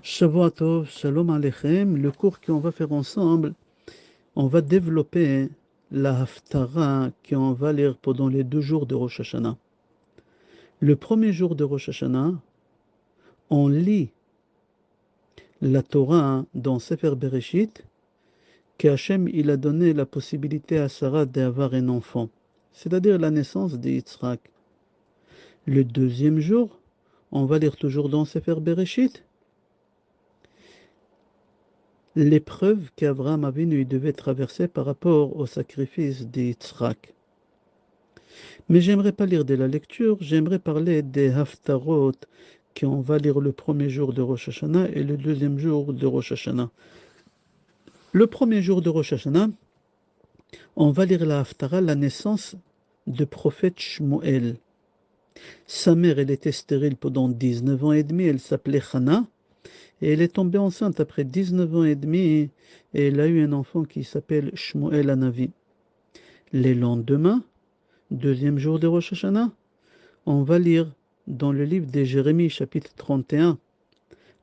Shavua Tov, Shalom Aleichem. Le cours qu'on va faire ensemble, on va développer la Haftara qu'on va lire pendant les 2 jours de Rosh Hashanah. Le premier jour de Rosh Hashanah, on lit la Torah dans Sefer Bereshit, qu'Hachem il a donné la possibilité à Sarah d'avoir un enfant, c'est-à-dire la naissance d'Yitzhak. Le deuxième jour, on va lire toujours dans Sefer Bereshit l'épreuve qu'Abraham Avinu devait traverser par rapport au sacrifice d'Yitzhak. Mais j'aimerais pas lire de la lecture, j'aimerais parler des Haftarot qu'on va lire le premier jour de Rosh Hashanah et le deuxième jour de Rosh Hashanah. Le premier jour de Rosh Hashanah, on va lire la Haftara, la naissance de prophète Shmuel. Sa mère, elle était stérile pendant 19 ans et demi, elle s'appelait Hana, et elle est tombée enceinte après 19 ans et demi, et elle a eu un enfant qui s'appelle Shmuel Hanavi. Les lendemains, deuxième jour de Rosh Hashanah, on va lire dans le livre de Jérémie, chapitre 31,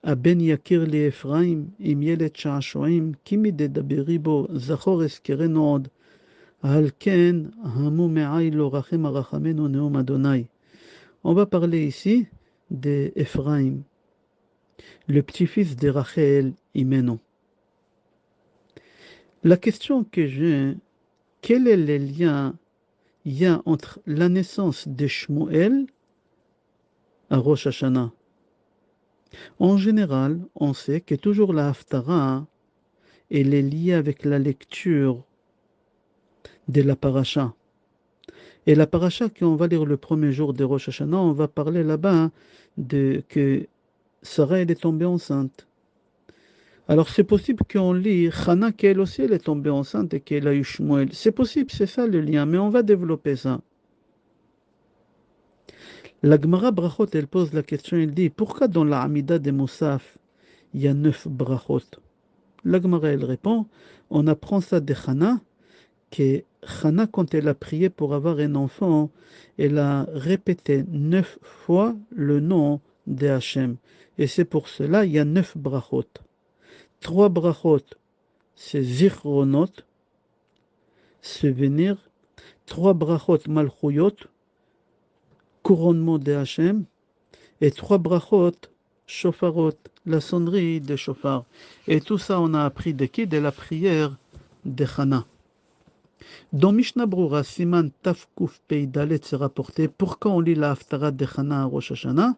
Aben yakir li Ephraim, im yelet sha'ashoim, kimi dedaberi bo, zachor eskeren od, al ken hamu me'ai lo rachem arachamenu neum Adonai. On va parler ici d'Ephraim, le petit-fils de Rachel Imeno. La question que j'ai, quel est le lien il y a entre la naissance de Shmuel à Rosh Hashanah? En général, on sait que toujours la Haftara, elle est liée avec la lecture de la paracha. Et la paracha qu'on va lire le premier jour de Rosh Hashanah, on va parler là-bas de que Sarah elle est tombée enceinte. Alors c'est possible qu'on lit Hana qu'elle aussi elle est tombée enceinte et qu'elle a eu Shmuel. C'est possible, c'est ça le lien, mais on va développer ça. La Gemara Brachot, elle pose la question, elle dit, pourquoi dans la Amida de Moussaf, il y a 9 brachot? La Gemara, elle répond, on apprend ça de Hana, que Hana, quand elle a prié pour avoir un enfant, elle a répété 9 fois le nom de Hachem. Et c'est pour cela, il y a 9 brachot. 3 brachot, c'est zichronot, souvenir. 3 brachot, malchuyot, couronnement de Hachem. Et 3 brachot, shofarot, la sonnerie de shofar. Et tout ça, on a appris de qui? De la prière de Hana. Dans Mishnah Brura, Siman Tafkuf Peidalet, c'est rapporté pourquoi on lit la Haftara de Hana à Rosh Hashanah.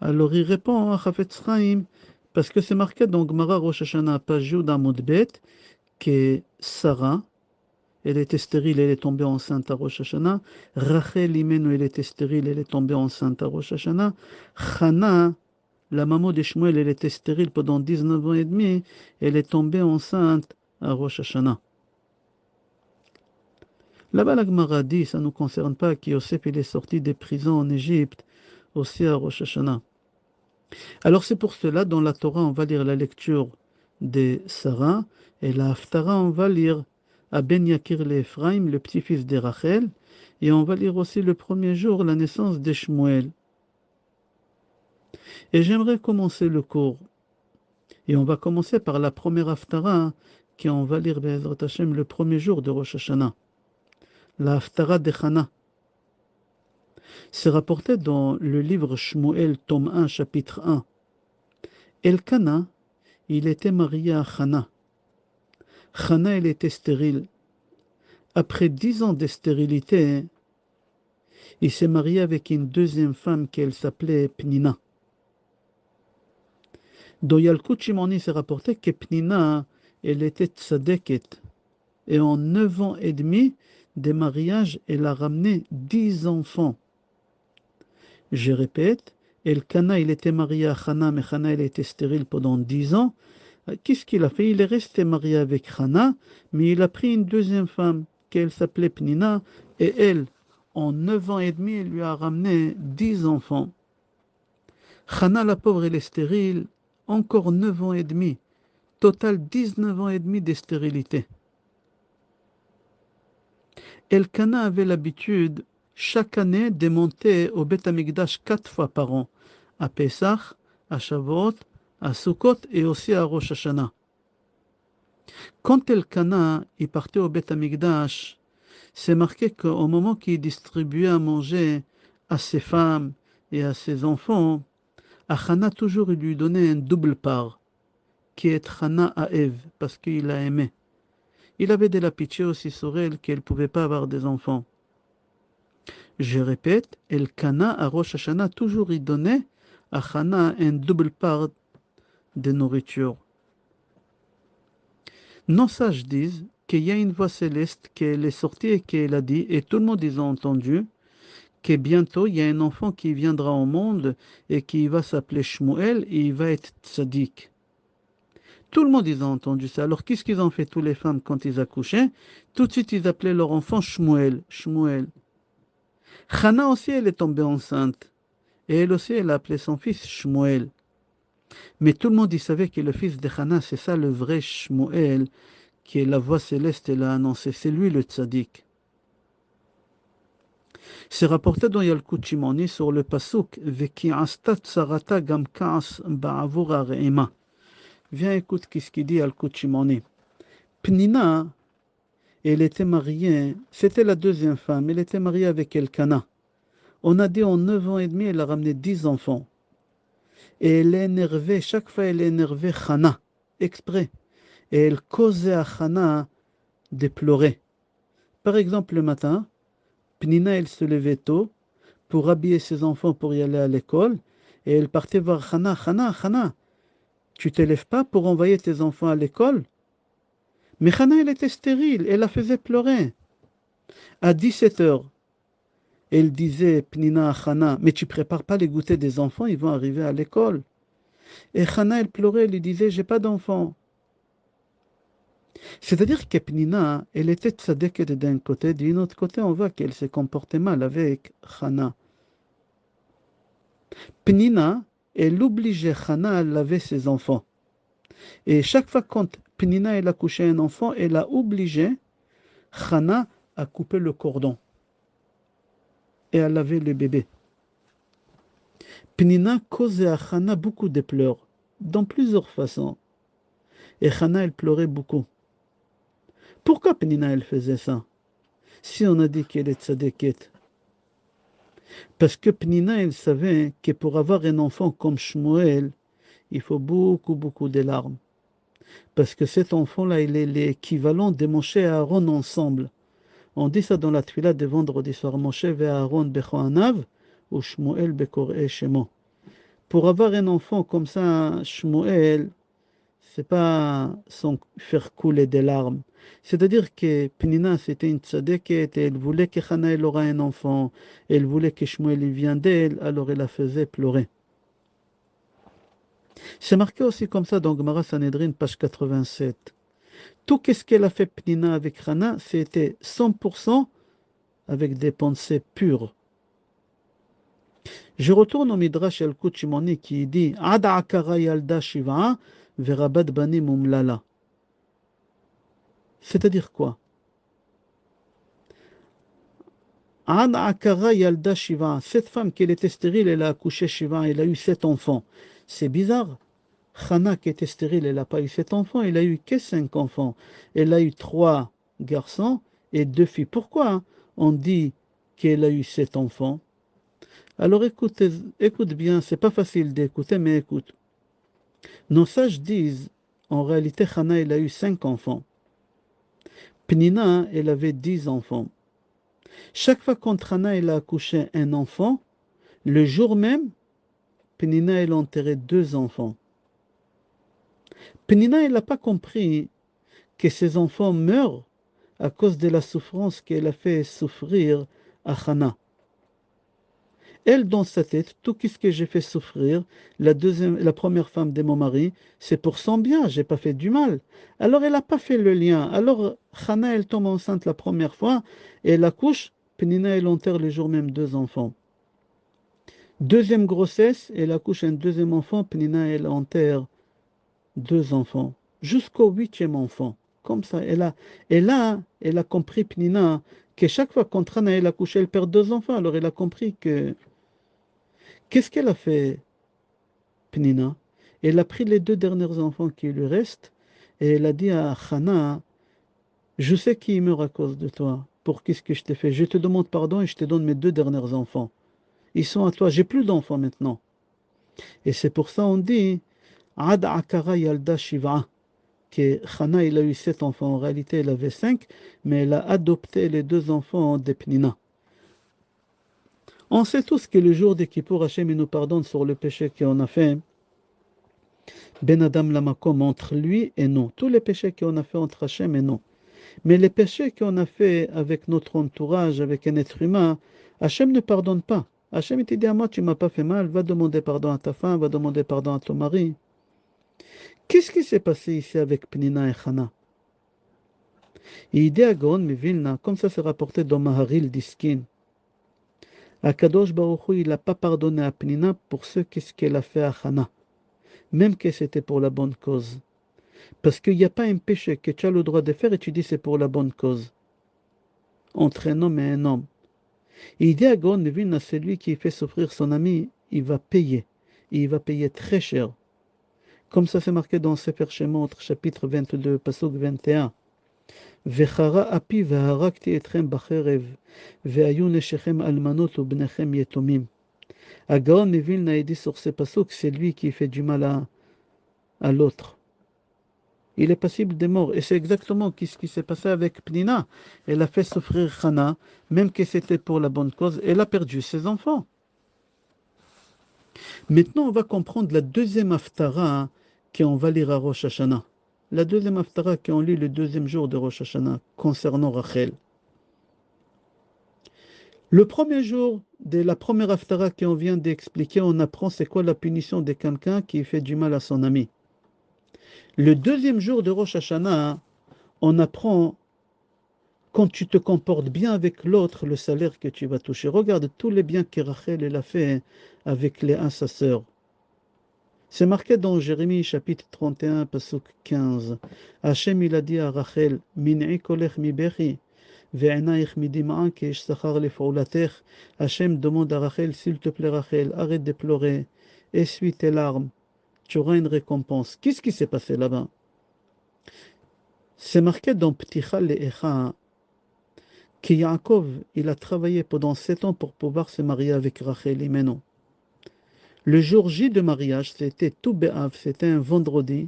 Alors il répond à Chafetz Chaim, parce que c'est marqué dans Gemara Rosh Hashanah, page Yud Amud Bet, que Sarah, elle était stérile, elle est tombée enceinte à Rosh Hashanah. Rachel Imenu, elle était stérile, elle est tombée enceinte à Rosh Hashanah. Hana, la maman de Shmuel, elle était stérile pendant 19 ans et demi, elle est tombée enceinte à Rosh Hashanah. Là-bas, la Gemara dit, ça ne nous concerne pas, qu'Yosef il est sorti des prisons en Égypte, aussi à Rosh Hashanah. Alors c'est pour cela, dans la Torah, on va lire la lecture de Sarah, et la Haftara, on va lire à Ben Yakir le Ephraim, le petit-fils de Rachel, et on va lire aussi le premier jour la naissance de Shmuel. Et j'aimerais commencer le cours, et on va commencer par la première Haftara, qu'on va lire Be'ezrat Hashem le premier jour de Rosh Hashanah, la Haftara de Hana. C'est rapporté dans le livre Shmuel, tome 1, chapitre 1. Elkana, il était marié à Hana. Hana, elle était stérile. Après 10 ans de stérilité, il s'est marié avec une deuxième femme qu'elle s'appelait Pnina. Dans Yalkut Shimoni, c'est rapporté que Pnina, elle était tzadeket. Et en 9 ans et demi de mariage, elle a ramené 10 enfants. Je répète, Elkana, il était marié à Hana, mais Hana, elle était stérile pendant 10 ans. Qu'est-ce qu'il a fait? Il est resté marié avec Hana, mais il a pris une deuxième femme, qu'elle s'appelait Pnina, et elle, en 9 ans et demi, elle lui a ramené 10 enfants. Hana, la pauvre, elle est stérile, encore 9 ans et demi. Total 19 ans et demi de stérilité. Elkana avait l'habitude, chaque année, de monter au Beth Amikdash 4 fois par an, à Pesach, à Shavuot, à Sukkot et aussi à Rosh Hashanah. Quand Elkana est parti au Beth Amikdash, c'est marqué qu'au moment qu'il distribuait à manger à ses femmes et à ses enfants, à Hana toujours il lui donnait une double part, qui est Hana à Ève, parce qu'il a aimé. Il avait de la pitié aussi sur elle qu'elle ne pouvait pas avoir des enfants. Je répète, Elkana à Rosh Hashanah toujours il donnait à Hana une double part de nourriture. Nos sages disent qu'il y a une voix céleste qu'elle est sortie et qu'elle a dit, et tout le monde ils ont entendu, que bientôt il y a un enfant qui viendra au monde et qui va s'appeler Shmuel et il va être tzaddik. Tout le monde ils ont entendu ça. Alors qu'est-ce qu'ils ont fait tous les femmes quand ils accouchaient? Tout de suite ils appelaient leur enfant Shmuel, Shmuel. Chana aussi elle est tombée enceinte et elle aussi elle a appelé son fils Shmuel. Mais tout le monde il savait que le fils de Chana c'est ça le vrai Shmuel, qui est la voix céleste, elle a annoncé, c'est lui le tzaddik. C'est rapporté dans Yalkut Shimoni sur le pasuk Veki asta tsarata gam kaas ba'avur ha're'ima. Viens écoute qu'est-ce qu'il dit Yalkut Shimoni. Pnina, elle était mariée, c'était la deuxième femme, elle était mariée avec Elkana. On a dit en 9 ans et demi, elle a ramené 10 enfants. Et elle énervait, chaque fois elle énervait Chana, exprès. Et elle causait à Chana de pleurer. Par exemple, le matin, Pnina, elle se levait tôt pour habiller ses enfants pour y aller à l'école. Et elle partait voir Chana. Chana, tu te lèves pas pour envoyer tes enfants à l'école? Mais Chana, elle était stérile, elle la faisait pleurer. À 17 heures, elle disait, Pnina à Chana, mais tu prépares pas les goûters des enfants, ils vont arriver à l'école. Et Chana, elle pleurait, elle lui disait, j'ai pas d'enfants. C'est-à-dire que Pnina, elle était tzadeket d'un côté, d'un autre côté, on voit qu'elle se comportait mal avec Chana. Pnina, elle obligeait Chana à laver ses enfants. Et chaque fois quand Pnina elle a couché un enfant, elle a obligé Chana à couper le cordon et à laver le bébé. Pnina causait à Chana beaucoup de pleurs, dans plusieurs façons. Et Chana, elle pleurait beaucoup. Pourquoi Pnina, elle faisait ça? Si on a dit qu'elle est tzadeket. Parce que Pnina, elle savait que pour avoir un enfant comme Shmuel, il faut beaucoup de larmes. Parce que cet enfant-là, il est l'équivalent de Moshe et Aaron ensemble. On dit ça dans la Tfila de vendredi soir. Moshe et Aaron bechoanav ou Shmuel bekor'e shemo. Pour avoir un enfant comme ça, Shmuel, c'est pas sans faire couler des larmes. C'est-à-dire que Pnina, c'était une tzadeket, et elle voulait que Chana elle aura un enfant, elle voulait que Shmuel il vienne d'elle, alors elle la faisait pleurer. C'est marqué aussi comme ça dans Gemara Sanhedrin, page 87. Tout ce qu'elle a fait Pnina avec Chana, c'était 100% avec des pensées pures. Je retourne au Midrash Yalkut Shimoni qui dit Ad akara yalda shiva verabat banim umlala. C'est-à-dire quoi? Ad akara yalda shiva. Cette femme qui était stérile, elle a accouché Shiva, elle a eu 7 enfants. C'est bizarre. Chana qui était stérile, elle n'a pas eu 7 enfants, elle a eu que 5 enfants. Elle a eu 3 garçons et 2 filles. Pourquoi on dit qu'elle a eu 7 enfants? Alors écoute bien, c'est pas facile d'écouter, mais écoute. Nos sages disent, en réalité, Chana, elle a eu 5 enfants. Pnina, elle avait 10 enfants. Chaque fois quand Chana, elle a accouché un enfant, le jour même, Pnina, elle a enterré 2 enfants. Pnina, elle n'a pas compris que ses enfants meurent à cause de la souffrance qu'elle a fait souffrir à Chana. Elle, dans sa tête, tout ce que j'ai fait souffrir, la première femme de mon mari, c'est pour son bien, j'ai pas fait du mal. Alors elle n'a pas fait le lien. Alors Chana, elle tombe enceinte la première fois, et elle accouche, Pnina, elle enterre le jour même 2 enfants. Deuxième grossesse, elle accouche un deuxième enfant, Pnina, elle enterre 2 enfants, jusqu'au 8e enfant. Comme ça, elle a compris, Pnina, que chaque fois quand Chana, elle accouche, elle perd 2 enfants. Alors elle a compris que qu'est-ce qu'elle a fait, Pnina? Elle a pris les 2 derniers enfants qui lui restent et elle a dit à Hana, je sais qui meurt à cause de toi. Pour qu'est-ce que je t'ai fait? Je te demande pardon et je te donne mes 2 derniers enfants. Ils sont à toi. J'ai plus d'enfants maintenant. Et c'est pour ça on dit Ad Akara Yalda Shiva, que Hana il a eu 7 enfants. En réalité, elle avait 5, mais elle a adopté les 2 enfants de Pnina. On sait tous que le jour de Kippour, Hachem il nous pardonne sur le péché qu'on a fait. Ben Adam Lamakom entre lui et nous. Tous les péchés qu'on a fait entre Hachem et nous. Mais les péchés qu'on a fait avec notre entourage, avec un être humain, Hachem ne pardonne pas. Hachem te dit à moi, tu m'as pas fait mal, va demander pardon à ta femme, va demander pardon à ton mari. Qu'est-ce qui s'est passé ici avec Pnina et Hana? Il dit à Gaon Mivilna, comme ça c'est rapporté dans Maharil Diskin, Akadosh Baruch Hu, il n'a pas pardonné à Pnina pour ce qu'elle a fait à Hana, même que c'était pour la bonne cause. Parce qu'il n'y a pas un péché que tu as le droit de faire et tu dis c'est pour la bonne cause. Entre un homme et un homme. Et il dit à Gaon Mivilna, celui qui fait souffrir son ami, il va payer. Et il va payer très cher. Comme ça c'est marqué dans Sefer Shemot, chapitre 22, pasuk 21. וחרה אפי והרגתי אתכם בחרב, והיו נשיכם אלמנות ובניכם יתומים. הגאון מווילנה dit sur ce pasuk, c'est lui qui fait du mal à l'autre. Il est passible de mort. Et c'est exactement ce qui s'est passé avec Pnina. Elle a fait souffrir Hana, même que c'était pour la bonne cause. Elle a perdu ses enfants. Maintenant, on va comprendre la deuxième haftara qu'on va lire à Rosh Hashanah. La deuxième haftara qu'on lit le deuxième jour de Rosh Hashanah concernant Rachel. Le premier jour de la première haftara qu'on vient d'expliquer, on apprend c'est quoi la punition de quelqu'un qui fait du mal à son ami. Le deuxième jour de Rosh Hashanah, on apprend quand tu te comportes bien avec l'autre, le salaire que tu vas toucher. Regarde tous les biens que Rachel elle a fait avec Léa, sa sœur. C'est marqué dans Jérémie chapitre 31, pasuk 15. Hachem il a dit à Rachel, Min'i kolech mi bechi, ve'enaich mi dim'a ke'esh sachar lef'ulatech. Hachem demande à Rachel, s'il te plaît Rachel, arrête de pleurer, essuie tes larmes, tu auras une récompense. Qu'est-ce qui s'est passé là-bas? C'est marqué dans Pticha Le'echa que Yaakov, il a travaillé pendant 7 ans pour pouvoir se marier avec Rachel Imenu. Le jour J de mariage, c'était tout Béav, c'était un vendredi.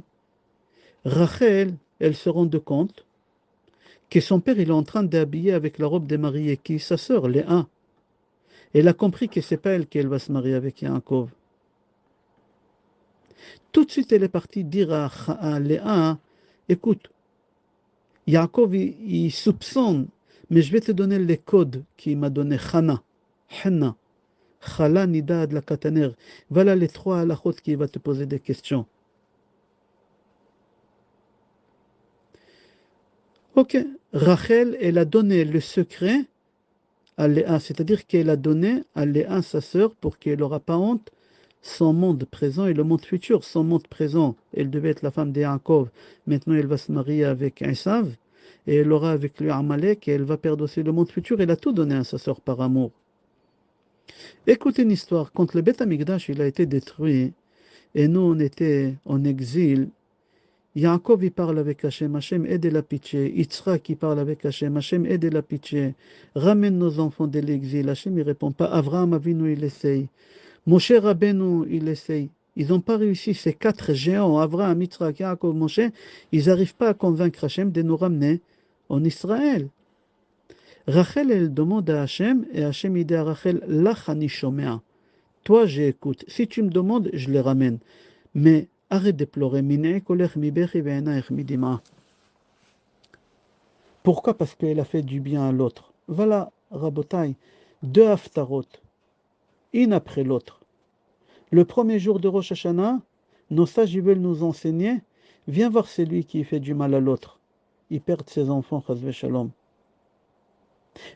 Rachel, elle se rend compte que son père il est en train d'habiller avec la robe des mariés, qui est sa sœur, Léa. Elle a compris que c'est pas elle qu'elle va se marier avec Yaakov. Tout de suite, elle est partie dire à Léa, écoute, Yaakov, il soupçonne, mais je vais te donner les codes qu'il m'a donné, Hanna. Chala, Nida, de la Kataner. Voilà les 3 halachot qui va te poser des questions. Ok, Rachel, elle a donné le secret à Léa, c'est-à-dire qu'elle a donné à Léa, sa sœur, pour qu'elle n'aura pas honte, son monde présent et le monde futur. Son monde présent, elle devait être la femme de Yaakov. Maintenant, elle va se marier avec Esav, et elle aura avec lui Amalek, et elle va perdre aussi le monde futur. Elle a tout donné à sa sœur par amour. Écoutez une histoire. Quand le Beth Amikdash il a été détruit, et nous, on était en exil, Yaakov, il parle avec Hachem, Hachem, aide la pitié. Yitzhak, il parle avec Hachem, Hachem, aide la pitié. Ramène nos enfants de l'exil. Hachem, il répond pas. Avraham Avinu, il essaye. Moshe Rabbeinu, il essaye. Ils n'ont pas réussi, ces 4 géants, Avraham, Yitzhak, Yaakov, Moshe, ils n'arrivent pas à convaincre Hachem de nous ramener en Israël. Rachel, elle demande à Hachem, et Hachem, il dit à Rachel, Lach ani shomea. Toi, j'écoute. Si tu me demandes, je les ramène. Mais arrête de pleurer. Pourquoi? Parce qu'elle a fait du bien à l'autre. Voilà, Rabotai, 2 haftarot, une après l'autre. Le premier jour de Rosh Hashanah, nos sages ils veulent nous enseigner, viens voir celui qui fait du mal à l'autre. Il perd ses enfants, chas v'shalom.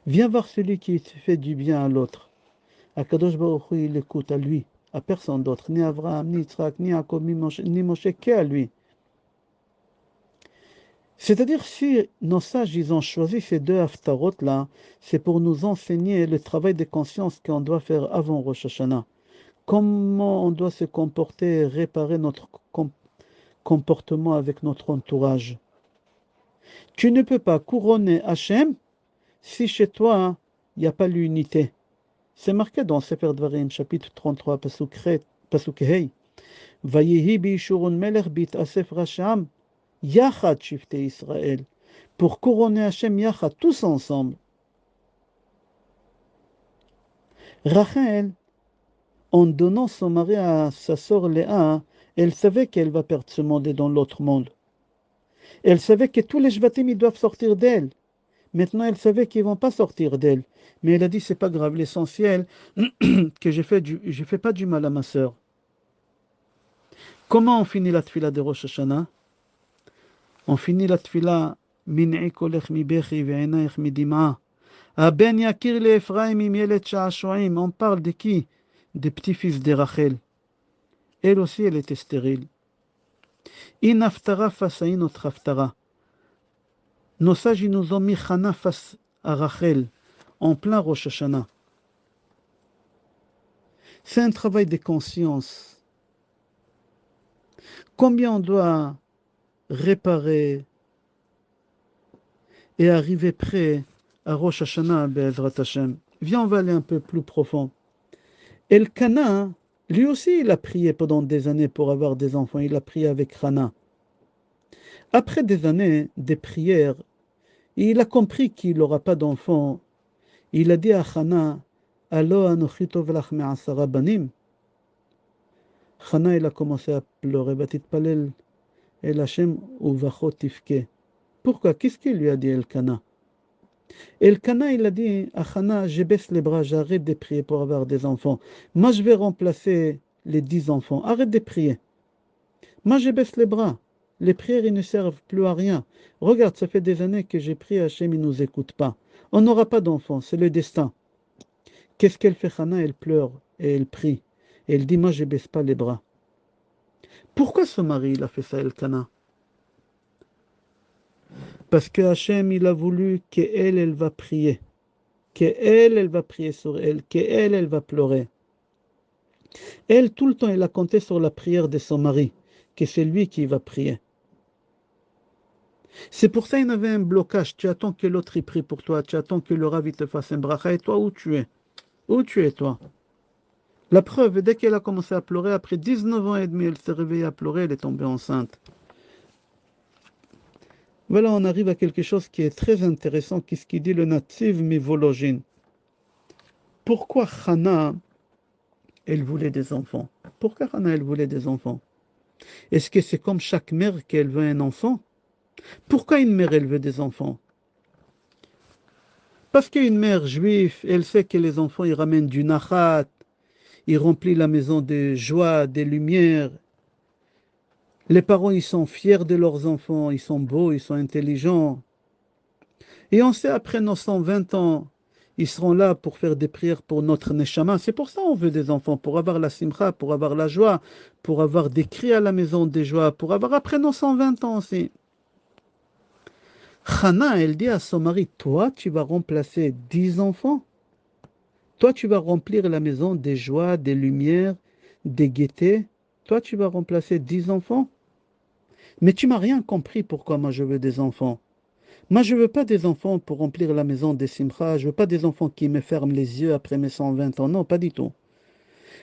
Viens voir celui qui fait du bien à l'autre. Akadosh Baruch Hu, il écoute à lui, à personne d'autre, ni Avraham, ni Yitzhak, ni Yaakov, ni Moshe, qu'à lui. C'est-à-dire, si nos sages ils ont choisi ces 2 haftarot-là, c'est pour nous enseigner le travail de conscience qu'on doit faire avant Rosh Hashanah. comment on doit se comporter et réparer notre comportement avec notre entourage. Tu ne peux pas couronner Hachem si chez toi, il n'y a pas l'unité. C'est marqué dans Sefer Dvarim, chapitre 33, pasuk Hei. Vayehi biishurun melech bit'asef rasham, yachad shifte Israël. Pour couronner Hachem yachad, tous ensemble. Rachel, en donnant son mari à sa sœur Léa, elle savait qu'elle va perdre ce monde et dans l'autre monde. Elle savait que tous les Shvatim, ils doivent sortir d'elle. Maintenant, elle savait qu'ils ne vont pas sortir d'elle. Mais elle a dit, c'est pas grave, l'essentiel, que je fais pas du mal à ma sœur. Comment on finit la tfila de Rosh Hashanah? On finit la tfila, Min'i kolech mi bechi ve'enaich mi dim'a. Aben yakir le Ephraim im yelet sha'ashoim. On parle de qui? Des petits-fils de Rachel. Elle aussi, elle était stérile. In haftara face à une autre haftara. Nos sages, ils nous ont mis Chana face à Rachel, en plein Rosh Hashanah. C'est un travail de conscience. Combien on doit réparer et arriver prêt à Rosh Hashanah, Be'ezrat Hashem. Viens, on va aller un peu plus profond. Elkana, lui aussi, il a prié pendant des années pour avoir des enfants. Il a prié avec Hana. Après des années de prières, il a compris qu'il n'aura pas d'enfants. Il a dit à Hana, Allo anochi tov lach me'asara banim. Hana, il a commencé à pleurer. Vatitpalel el Hashem uvachot tifke. Pourquoi? Qu'est-ce qu'il lui a dit Elkana? Elkana, il a dit à Hana, je baisse les bras, j'arrête de prier pour avoir des enfants. Moi, je vais remplacer les 10 enfants. Arrête de prier. Moi, je baisse les bras. Les prières, ils ne servent plus à rien. Regarde, ça fait des années que j'ai prié, Hachem, il ne nous écoute pas. On n'aura pas d'enfants, c'est le destin. Qu'est-ce qu'elle fait, Hana? Elle pleure et elle prie. Et elle dit, moi, je ne baisse pas les bras. Pourquoi ce mari, il a fait ça, Elkana? Parce que Hachem, il a voulu qu'elle, elle va prier. Qu'elle, elle va prier sur elle. Qu'elle, elle va pleurer. Elle, tout le temps, elle a compté sur la prière de son mari. Que c'est lui qui va prier. C'est pour ça qu'il y avait un blocage. Tu attends que l'autre y prie pour toi. Tu attends que le Rav te fasse un bracha. Et toi, où tu es? Où tu es, toi? La preuve, dès qu'elle a commencé à pleurer, après 19 ans et demi, elle s'est réveillée à pleurer, elle est tombée enceinte. Voilà, on arrive à quelque chose qui est très intéressant, qu'est-ce qu'il dit le Natziv Mivologine. Pourquoi Hana, elle voulait des enfants? Pourquoi Hana, elle voulait des enfants? Est-ce que c'est comme chaque mère qu'elle veut un enfant? Pourquoi une mère, elle veut des enfants? Parce qu'une mère juive, elle sait que les enfants, ils ramènent du nachat, ils remplissent la maison de joie, des lumières. Les parents, ils sont fiers de leurs enfants, ils sont beaux, ils sont intelligents. Et on sait, après nos 120 ans, ils seront là pour faire des prières pour notre neshama. C'est pour ça qu'on veut des enfants, pour avoir la simcha, pour avoir la joie, pour avoir des cris à la maison des joies, pour avoir après nos 120 ans aussi. Hana, elle dit à son mari, toi, tu vas remplacer 10 enfants. Toi, tu vas remplir la maison des joies, des lumières, des gaietés. Toi, tu vas remplacer 10 enfants. Mais tu m'as rien compris pourquoi moi je veux des enfants. Moi, je veux pas des enfants pour remplir la maison des simchas. Je veux pas des enfants qui me ferment les yeux après mes 120 ans. Non, pas du tout.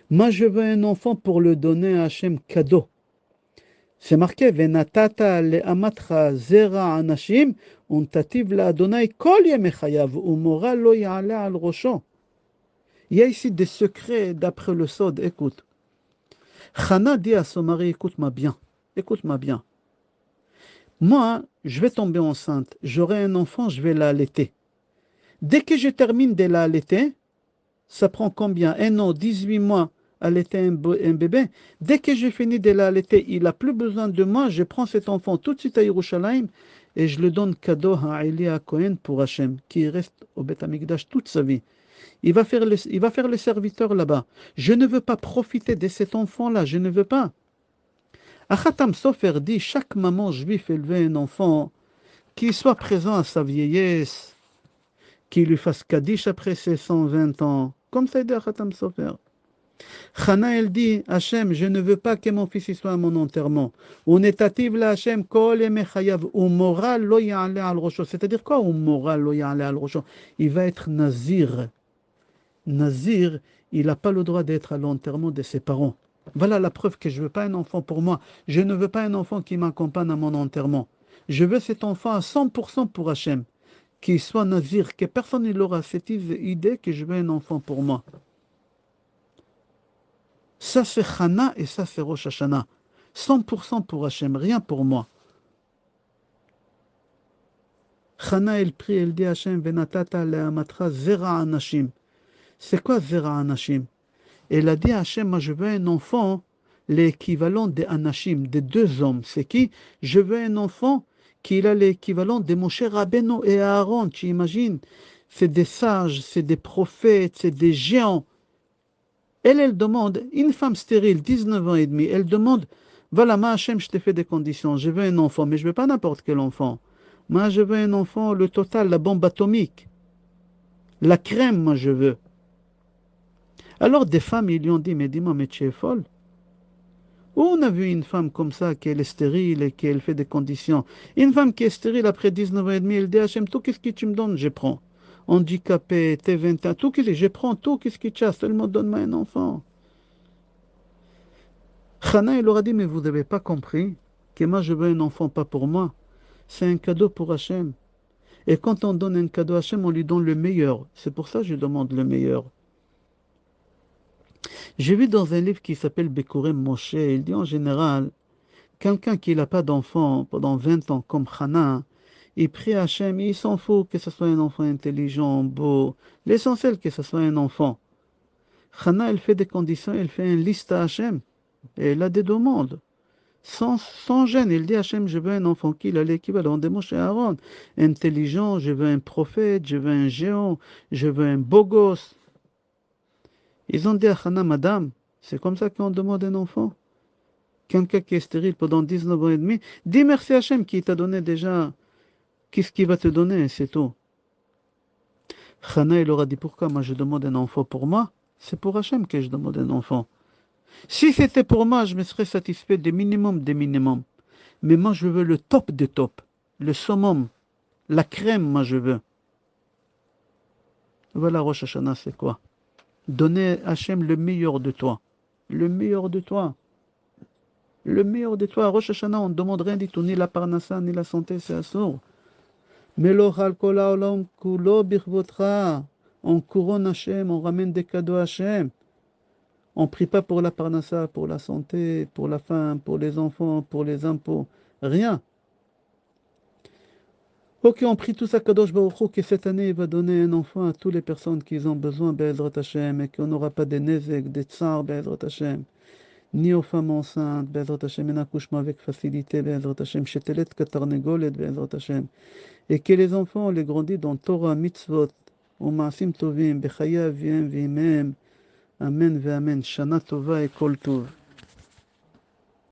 Moi, je veux un enfant pour le donner à Hachem cadeau. C'est marqué, Venatata le'amatra zera anashim, untativ la'adonai kol yemechayav, umora lo ya'ala al rosho. Il y a ici des secrets d'après le Sod. Écoute. Hana dit à son mari, écoute-moi bien. Écoute-moi bien. Moi, je vais tomber enceinte. J'aurai un enfant, je vais l'allaiter. Dès que je termine de l'allaiter, ça prend combien? 1 an, 18 mois à allaiter un bébé. Dès que j'ai fini de l'allaiter, il n'a plus besoin de moi. Je prends cet enfant tout de suite à Yerushalayim et je le donne cadeau à Eli Cohen pour Hachem, qui reste au Beth Amikdash toute sa vie. Il va faire le serviteur là-bas. Je ne veux pas profiter de cet enfant-là. Je ne veux pas. Achatam Sofer dit, chaque maman juive élevait un enfant qui soit présent à sa vieillesse, qui lui fasse Kaddish après ses 120 ans. Comme ça dit Achatam Sofer. Chana, elle dit, Hachem, je ne veux pas que mon fils y soit à mon enterrement. Unetativ la Hachem, kol emechayav, umoral lo ya'ale al rosho. C'est-à-dire quoi, umoral lo ya'ale al rosho? Il va être nazir. Nazir, il n'a pas le droit d'être à l'enterrement de ses parents. Voilà la preuve que je ne veux pas un enfant pour moi. Je ne veux pas un enfant qui m'accompagne à mon enterrement. Je veux cet enfant à 100% pour Hachem. Qu'il soit nazir, que personne n'aura cette idée que je veux un enfant pour moi. Ça c'est Chana et ça c'est Rosh Hashanah. 100% pour Hachem, rien pour moi. Chana, elle prie, elle dit à Hachem, Venatata le'amatra zera anashim. C'est quoi zera anashim? Elle a dit à Hachem, moi je veux un enfant, l'équivalent des anashim, des deux hommes. C'est qui? Je veux un enfant qui a l'équivalent de Moshe Rabbeinu et Aaron. Tu imagines? C'est des sages, c'est des prophètes, c'est des géants. Elle demande, une femme stérile, 19 ans et demi, elle demande, voilà, moi Hachem, je t'ai fait des conditions, je veux un enfant, mais je ne veux pas n'importe quel enfant. Moi, je veux un enfant, le total, la bombe atomique. La crème, moi, je veux. Alors, des femmes, ils lui ont dit, mais dis-moi, mais tu es folle? Où on a vu une femme comme ça, qu'elle est stérile et qu'elle fait des conditions? Une femme qui est stérile après 19 ans et demi, elle dit, Hachem, tout qu'est-ce que tu me donnes, je prends. Handicapé, T21, tout, je prends tout, qu'est-ce que tu as? Seulement donne-moi un enfant. Chana, il aura dit, mais vous n'avez pas compris que moi je veux un enfant pas pour moi. C'est un cadeau pour Hachem. Et quand on donne un cadeau à Hachem, on lui donne le meilleur. C'est pour ça que je demande le meilleur. J'ai vu dans un livre qui s'appelle Bekurem Moshe, il dit en général, quelqu'un qui n'a pas d'enfant pendant 20 ans comme Chana, il prie à Hachem, il s'en fout que ce soit un enfant intelligent, beau. L'essentiel que ce soit un enfant. Chana, elle fait des conditions, elle fait une liste à Hachem. Et elle a des demandes. Sans gêne, il dit à Hachem, je veux un enfant qui a l'équivalent de Moshe Aaron. Intelligent, je veux un prophète, je veux un géant, je veux un beau gosse. Ils ont dit à Hana, madame, c'est comme ça qu'on demande un enfant. Quelqu'un qui est stérile pendant 19 ans et demi, dis merci à Hachem qui t'a donné déjà, qu'est-ce qu'il va te donner, c'est tout. Hana, il aura dit, pourquoi moi je demande un enfant pour moi? C'est pour Hachem que je demande un enfant. Si c'était pour moi, je me serais satisfait des minimums des minimums. Mais moi, je veux le top des tops, le summum, la crème, moi, je veux. Voilà, Rosh Hashanah, c'est quoi? Donner à Hachem le meilleur de toi. Le meilleur de toi. Le meilleur de toi. À Rosh Hashanah, on ne demande rien du tout, ni la parnassa, ni la santé, c'est assourd. Meloch kol haolam kulo birvotra. On couronne Hachem, on ramène des cadeaux à Hachem. On ne prie pas pour la parnassa, pour la santé, pour la femme, pour les enfants, pour les impôts. Rien. Ok, on prie tous à Kadosh Baruch Hu que cette année il va donner un enfant à toutes les personnes qui ont besoin, Be'ezrat Hashem, et qu'on n'aura pas des nezek, des tsar, Be'ezrat Hashem, ni aux femmes enceintes, Be'ezrat Hashem, un accouchement avec facilité, Be'ezrat Hashem, shetelet katarnegolet, Be'ezrat Hashem, et que les enfants les grandissent dans Torah, mitzvot, ou maasim tovim, bechaya avim vimem, amen ve amen, shana tova et kol tov.